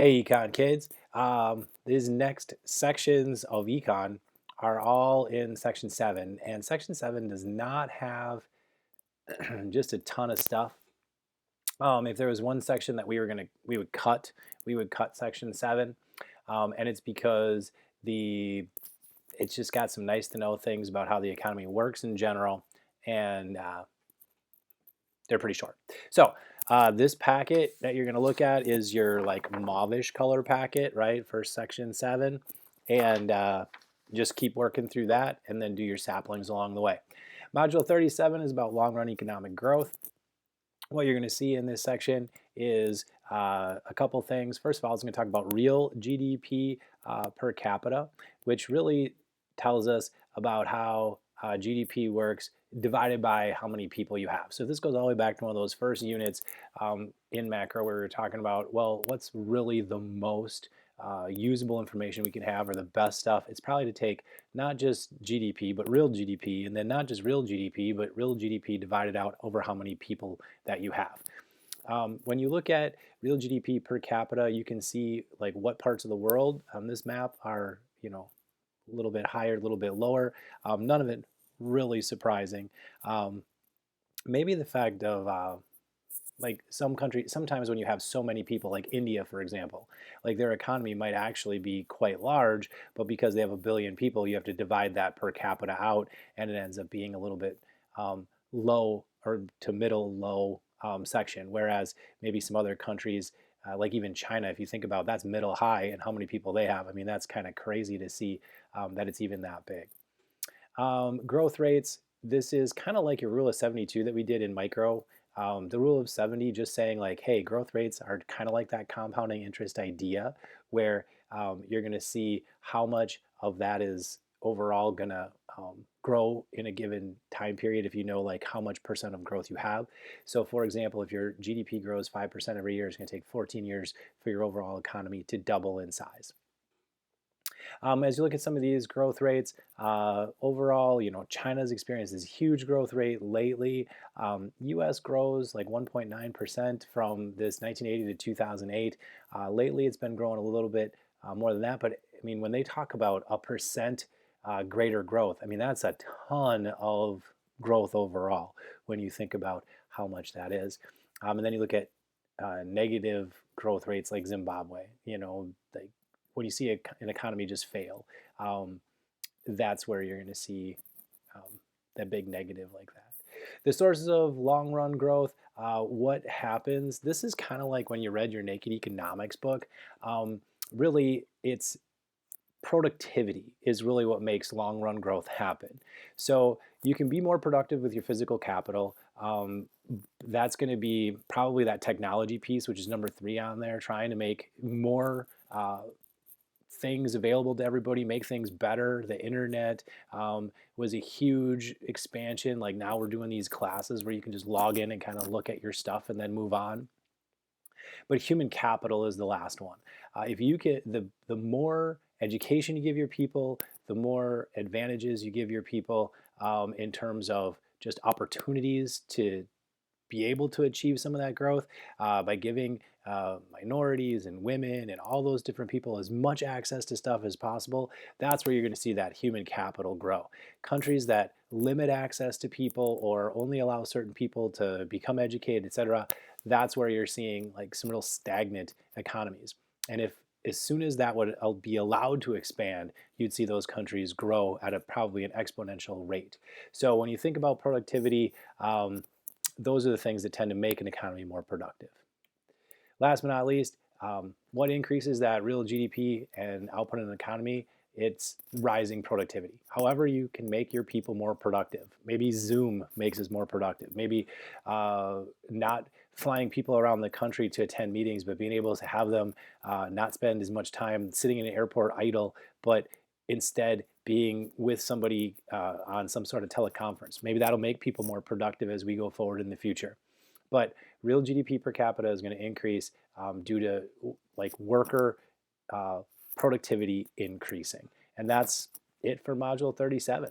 Hey, Econ kids. These next sections of Econ are all in Section 7, and Section 7 does not have just a ton of stuff. If there was one section that we would cut Section 7, and it's because it's just got some nice to know things about how the economy works in general, and they're pretty short. So this packet that you're going to look at is your like mauvish color packet, right, for section 7. And just keep working through that and then do your saplings along the way. Module 37 is about long-run economic growth. What you're going to see in this section is a couple things. First of all, it's going to talk about real GDP per capita, which really tells us about how GDP works divided by how many people you have. So this goes all the way back to one of those first units in macro where we were talking about, well, what's really the most usable information we can have, or the best stuff. It's probably to take not just GDP, but real GDP, and then not just real GDP, but real GDP divided out over how many people that you have. When you look at real GDP per capita, you can see like what parts of the world on this map are, a little bit higher, a little bit lower. None of it really surprising. Maybe the fact of like some countries, sometimes when you have so many people, like India, for example, like their economy might actually be quite large, but because they have 1 billion people, you have to divide that per capita out, and it ends up being a little bit low or to middle low section. Whereas maybe some other countries, like even China, if you think about that's middle high and how many people they have, I mean, that's kind of crazy to see that it's even that big. Growth rates, this is kind of like your rule of 72 that we did in micro. The rule of 70 just saying like, hey, growth rates are kind of like that compounding interest idea where you're going to see how much of that is overall going to grow in a given time period if you know like how much percent of growth you have. So for example, if your GDP grows 5% every year, it's going to take 14 years for your overall economy to double in size. As you look at some of these growth rates, overall, China's experienced this huge growth rate lately. U.S. grows like 1.9% from this 1980 to 2008. Lately, it's been growing a little bit more than that. But I mean, when they talk about a percent greater growth, I mean, that's a ton of growth overall when you think about how much that is. And then you look at negative growth rates like Zimbabwe, like when you see an economy just fail, that's where you're going to see that big negative like that. The sources of long run growth, what happens, this is kind of like when you read your Naked Economics book. Really, it's productivity is really what makes long run growth happen. So you can be more productive with your physical capital. That's going to be probably that technology piece, which is number 3 on there, trying to make more things available to everybody, make things better. The internet was a huge expansion. Like now we're doing these classes where you can just log in and kind of look at your stuff and then move on. But human capital is the last one. If you get the more education you give your people, the more advantages you give your people in terms of just opportunities to be able to achieve some of that growth by giving minorities and women and all those different people as much access to stuff as possible. That's where you're going to see that human capital grow. Countries that limit access to people or only allow certain people to become educated, etc., that's where you're seeing like some real stagnant economies. And if as soon as that would be allowed to expand, you'd see those countries grow at probably an exponential rate. So when you think about productivity, those are the things that tend to make an economy more productive. Last but not least, what increases that real GDP and output in an economy? It's rising productivity. However you can make your people more productive. Maybe Zoom makes us more productive. Maybe not flying people around the country to attend meetings, but being able to have them not spend as much time sitting in an airport idle, but instead being with somebody on some sort of teleconference. Maybe that'll make people more productive as we go forward in the future. But real GDP per capita is going to increase due to like worker productivity increasing. And that's it for Module 37.